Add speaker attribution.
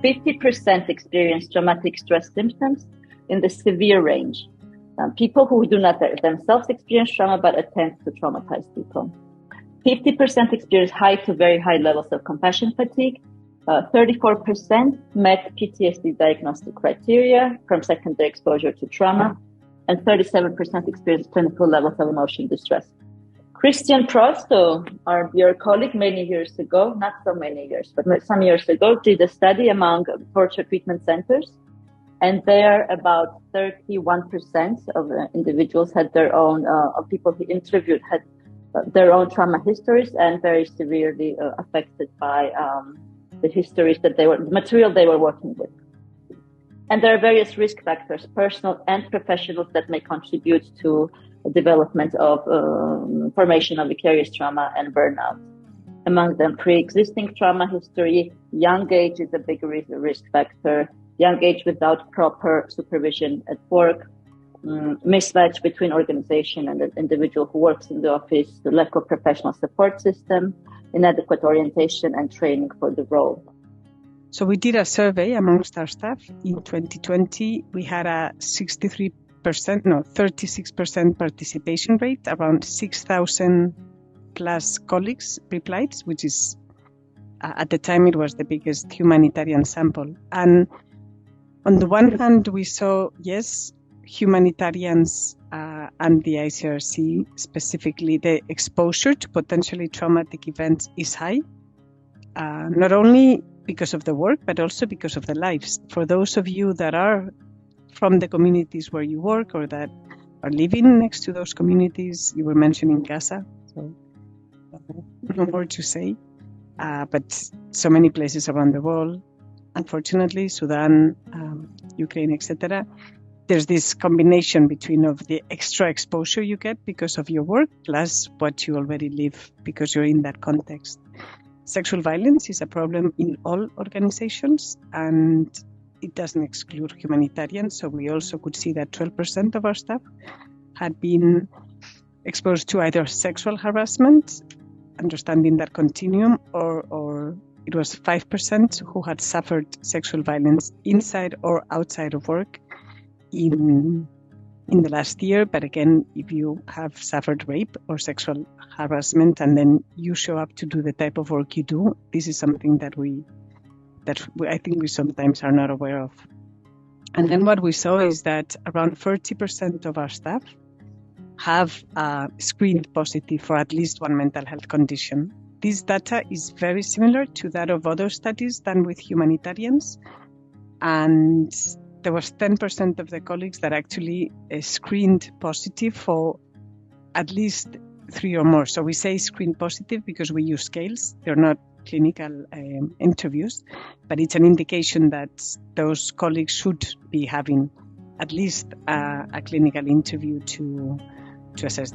Speaker 1: 50% experience traumatic stress symptoms in the severe range. People who do not themselves experience trauma but attempt to traumatize people. 50% experience high to very high levels of compassion fatigue. 34% met PTSD diagnostic criteria from secondary exposure to trauma, and 37% experienced clinical levels of emotion distress. Christian Prosto, our dear colleague, many years ago, not so many years, but some years ago, did a study among torture treatment centers, and there about 31% of individuals had their own, of people he interviewed had their own trauma histories and very severely affected by the histories that the material they were working with. And there are various risk factors, personal and professional, that may contribute to the development of formation of vicarious trauma and burnout. Among them, pre-existing trauma history, young age is a big risk factor, young age without proper supervision at work, mismatch between organization and the individual who works in the office, the lack of professional support system, inadequate orientation and training for the role.
Speaker 2: So we did a survey amongst our staff. In 2020, we had a 36% participation rate, around 6,000 plus colleagues replied, which is, at the time, it was the biggest humanitarian sample. And on the one hand, we saw, yes, humanitarians and the ICRC, specifically the exposure to potentially traumatic events is high, not only because of the work, but also because of the lives. For those of you that are from the communities where you work or that are living next to those communities, you were mentioning Gaza, so no more to say, but so many places around the world, unfortunately, Sudan, Ukraine, etc. There's this combination between of the extra exposure you get because of your work plus what you already live because you're in that context. Sexual violence is a problem in all organizations, and it doesn't exclude humanitarians. So we also could see that 12% of our staff had been exposed to either sexual harassment, understanding that continuum, or it was 5% who had suffered sexual violence inside or outside of work in the last year. But again, if you have suffered rape or sexual harassment and then you show up to do the type of work you do, this is something that I think we sometimes are not aware of. And then what we saw is that around 30% of our staff have screened positive for at least one mental health condition. This data is very similar to that of other studies done with humanitarians, and there was 10% of the colleagues that actually screened positive for at least 3 or more. So we say screen positive because we use scales. They're not clinical interviews, but it's an indication that those colleagues should be having at least a clinical interview to assess